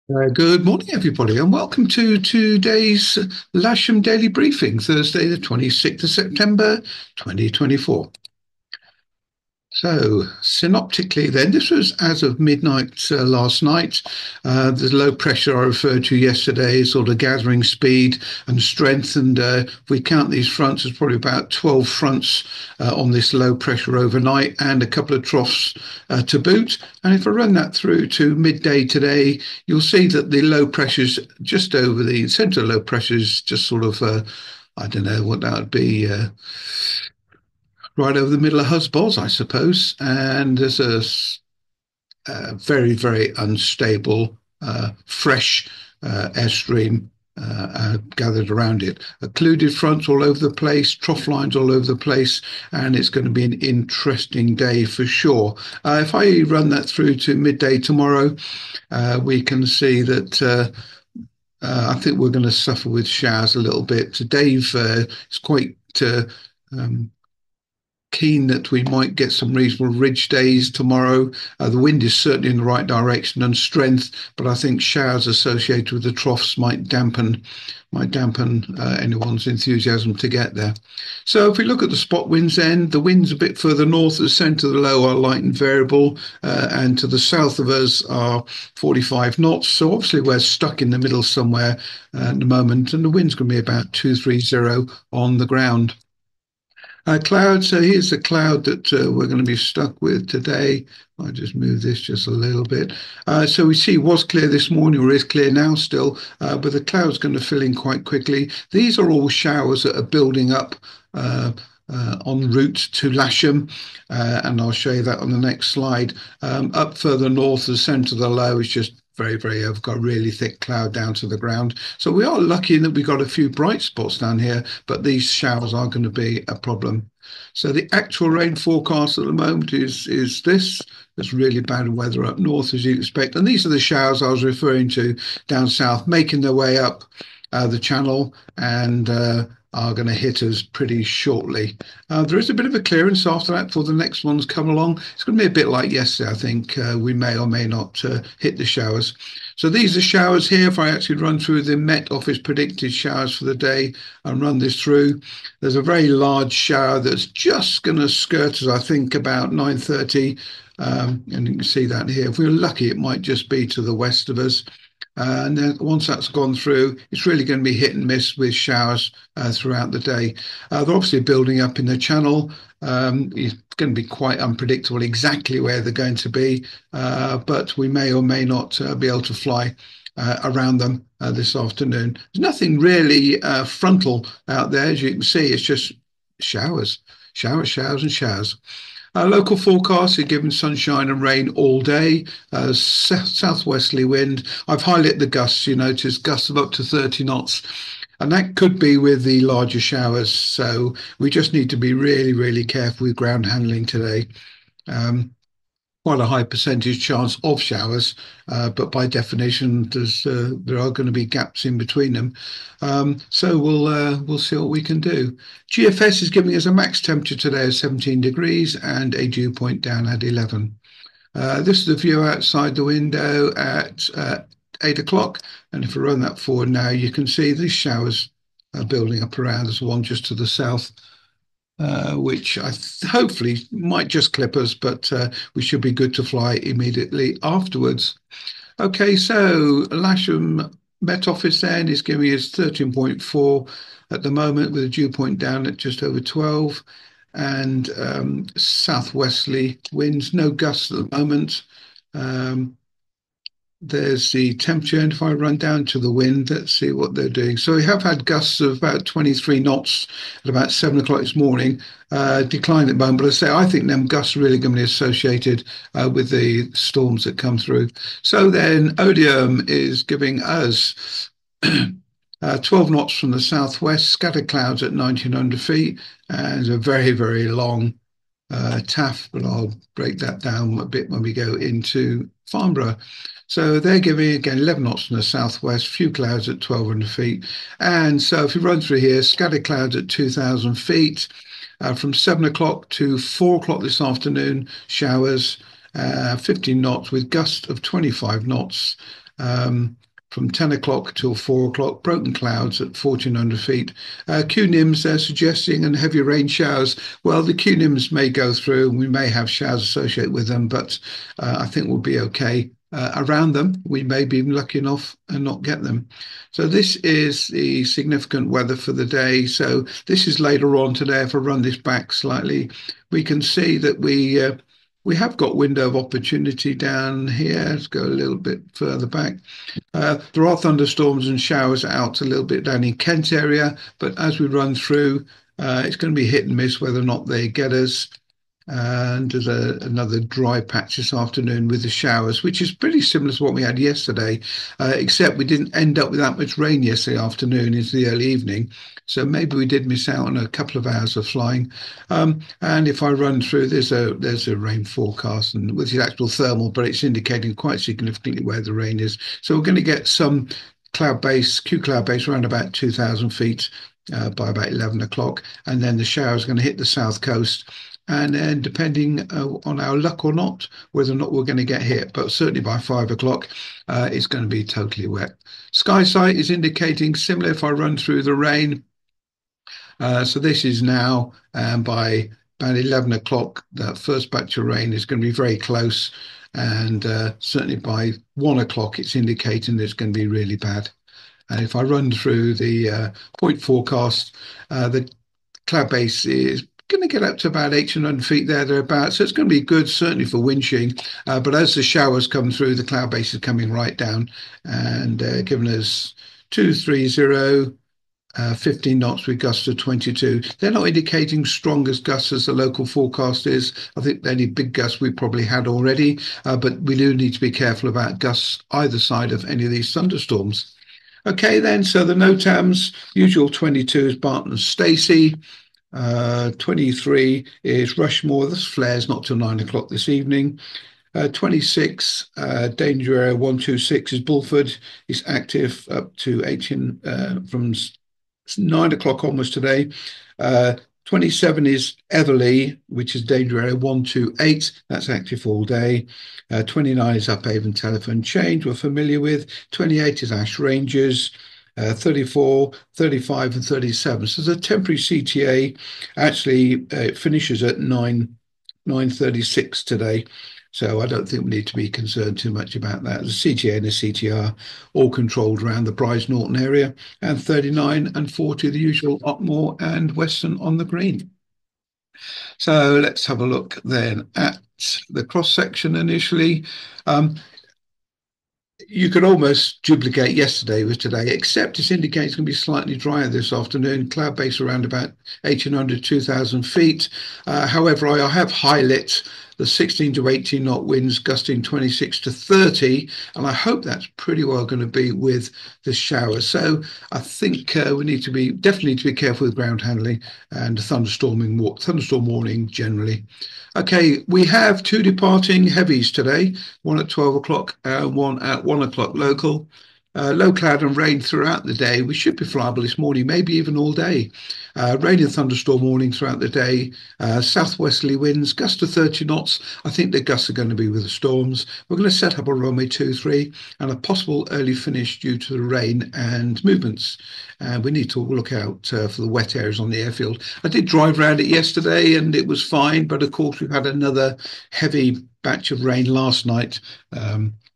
Good morning, everybody, and welcome to today's Lasham Daily Briefing, Thursday, the 26th of September, 2024. So, synoptically, then, this was as of midnight last night. The low pressure I referred to yesterday is sort of gathering speed and strength. And if we count these fronts, there's probably about 12 fronts on this low pressure overnight and a couple of troughs to boot. And if I run that through to midday today, you'll see that the low pressure's just over the center low pressure's just sort of, I don't know what that would be. Right over the middle of Husbos, I suppose. And there's a very, very unstable, fresh airstream gathered around it. Occluded fronts all over the place, trough lines all over the place, and it's going to be an interesting day for sure. If I run that through to midday tomorrow, we can see that. I think we're going to suffer with showers a little bit. Dave is quite um, keen that we might get some reasonable ridge days tomorrow. The wind is certainly in the right direction and strength, but I think showers associated with the troughs might dampen anyone's enthusiasm to get there. So if we look at the spot winds, then the winds a bit further north, the centre of the low are light and variable, and to the south of us are 45 knots. So obviously we're stuck in the middle somewhere at the moment, and the wind's going to be about 230 on the ground. Cloud. So here's the cloud that we're going to be stuck with today. I'll just move this just a little bit. So we see was clear this morning, or is clear now still, but the cloud's going to fill in quite quickly. These are all showers that are building up en route to Lasham, and I'll show you that on the next slide. Up further north, the centre of the low is just very, very, I've got a really thick cloud down to the ground. So we are lucky in that we've got a few bright spots down here, but these showers are going to be a problem. So the actual rain forecast at the moment is this. There's really bad weather up north, as you'd expect. And these are the showers I was referring to down south, making their way up the channel and are going to hit us pretty shortly. There is a bit of a clearance after that before the next ones come along. It's going to be a bit like yesterday, I think. We may or may not hit the showers. So these are showers here. If I actually run through the Met Office predicted showers for the day and run this through, there's a very large shower that's just going to skirt us, I think, about 9:30. And you can see that here. If we're lucky, it might just be to the west of us. And then once that's gone through, it's really going to be hit and miss with showers throughout the day. They're obviously building up in the channel. It's going to be quite unpredictable exactly where they're going to be, but we may or may not be able to fly around them this afternoon. There's nothing really frontal out there, as you can see. It's just showers, showers, showers, and showers. Local forecasts are giving sunshine and rain all day. Southwesterly wind. I've highlighted the gusts. You notice gusts of up to 30 knots. And that could be with the larger showers. So we just need to be really, really careful with ground handling today. Um, Quite a high percentage chance of showers, but by definition, there are going to be gaps in between them. So we'll see what we can do. GFS is giving us a max temperature today of 17 degrees and a dew point down at 11. This is the view outside the window at 8 o'clock, and if I run that forward now, you can see these showers are building up around. There's one just to the south which hopefully might just clip us, but we should be good to fly immediately afterwards. Okay, so Lasham Met Office then is giving us 13.4 at the moment with a dew point down at just over 12 and southwesterly winds, no gusts at the moment. Um, there's the temperature, and if I run down to the wind, let's see what they're doing. So we have had gusts of about 23 knots at about 7 o'clock this morning, declined at the moment. But I think them gusts are really going to be associated with the storms that come through. So then Odium is giving us 12 knots from the southwest, scattered clouds at 1900 feet, and a very, very long TAF, but I'll break that down a bit when we go into Farnborough. So they're giving again 11 knots from the southwest, few clouds at 1200 feet. And so if you run through here, scattered clouds at 2000 feet. From 7 o'clock to 4 o'clock this afternoon, showers, 15 knots with gusts of 25 knots. From 10 o'clock till 4 o'clock, broken clouds at 1400 feet. QNIMs they're suggesting and heavy rain showers. Well, the QNIMs may go through and we may have showers associated with them, but I think we'll be okay. Around them, we may be lucky enough and not get them. So this is the significant weather for the day. So this is later on today. If I run this back slightly, we can see that we have got window of opportunity down here. Let's go a little bit further back. There are thunderstorms and showers out a little bit down in Kent area, but as we run through, it's going to be hit and miss whether or not they get us. And there's another dry patch this afternoon with the showers, which is pretty similar to what we had yesterday, except we didn't end up with that much rain yesterday afternoon into the early evening. So maybe we did miss out on a couple of hours of flying. And if I run through, there's a rain forecast, and with the actual thermal, but it's indicating quite significantly where the rain is. So we're going to get some cloud base, Q cloud base, around about 2,000 feet by about 11 o'clock, and then the showers are going to hit the south coast. And then, depending on our luck or not, whether or not we're going to get hit, but certainly by 5 o'clock, it's going to be totally wet. Sky sight is indicating similar if I run through the rain. So this is now, and by about 11 o'clock, that first batch of rain is going to be very close. And certainly by 1 o'clock, it's indicating it's going to be really bad. And if I run through the point forecast, the cloud base is going to get up to about 1,800 feet thereabouts. So it's going to be good, certainly for winching. But as the showers come through, the cloud base is coming right down and giving us 230, 15 knots with gusts of 22. They're not indicating strong as gusts as the local forecast is. I think the only big gusts we probably had already, but we do need to be careful about gusts either side of any of these thunderstorms. Okay, then, so the NOTAMs, usual 22 is Barton and Stacey. 23 is Rushmore. This flares not till 9 o'clock this evening. 26, danger area 126 is Bulford. It's active up to 18 from 9 o'clock onwards today. 27 is Everley, which is danger area 128. That's active all day. 29 is Uphaven Telephone Change, we're familiar with. 28 is Ash Rangers. 34, 35 and 37. So the temporary CTA actually finishes at 9:36 today. So I don't think we need to be concerned too much about that. The CTA and the CTR all controlled around the Brize Norton area, and 39 and 40, the usual Otmore and Western on the green. So let's have a look then at the cross section initially. You could almost duplicate yesterday with today, except it's indicating it's going to be slightly drier this afternoon. Cloud base around about 1,800, 2,000 feet. However, I have highlit the 16 to 18 knot winds gusting 26 to 30, and I hope that's pretty well going to be with the shower. So I think we need to be definitely to be careful with ground handling and thunderstorm warning generally. Okay, we have two departing heavies today, one at 12 o'clock and one at 1 o'clock local. Low cloud and rain throughout the day. We should be flyable this morning, maybe even all day. Rain and thunderstorm warning throughout the day. Southwesterly winds, gust to 30 knots. I think the gusts are going to be with the storms. We're going to set up a runway 23 and a possible early finish due to the rain and movements. And we need to look out for the wet areas on the airfield. I did drive around it yesterday and it was fine, but of course we've had another heavy batch of rain last night,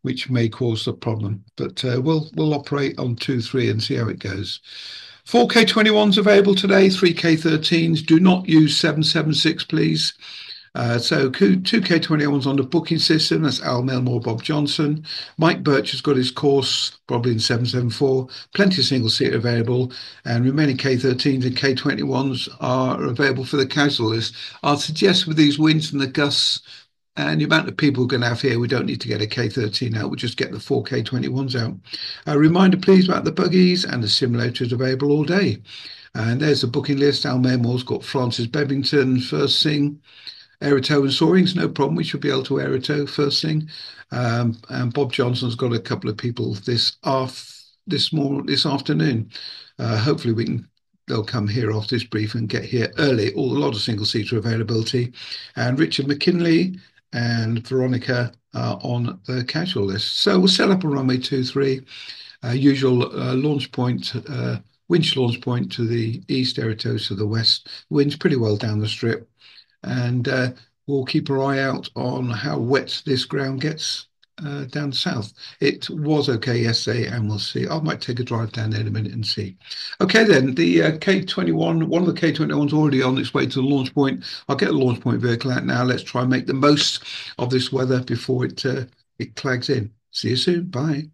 which may cause a problem. But we'll operate on 2-3 and see how it goes. 4K21s available today, 3K13s. Do not use 776, please. So 2K21's on the booking system. That's Al Melmore, Bob Johnson. Mike Birch has got his course, probably in 774. Plenty of single seat available. And remaining K13s and K21s are available for the casual list. I'll suggest with these winds and the gusts and the amount of people we're going to have here, we don't need to get a K13 out. We'll just get the 4K21s out. A reminder, please, about the buggies and the simulators available all day. And there's the booking list. Al Maymore's got Francis Bebbington, first thing. Aerotow and Soarings, no problem. We should be able to Aerotow first thing. And Bob Johnson's got a couple of people this afternoon. Hopefully they'll come here after this brief and get here early. A lot of single seater availability. And Richard McKinley and Veronica on the casual list. So we'll set up a runway 23, usual launch point, winch launch point to the east, Aerotos to the west. Wind's pretty well down the strip, and we'll keep our eye out on how wet this ground gets down south. It was okay yesterday, and we'll see. I might take a drive down there in a minute and see. Okay, then the K21, one of the K21's already on its way to the launch point. I'll get the launch point vehicle out now. Let's try and make the most of this weather before it clags in. See you soon. Bye.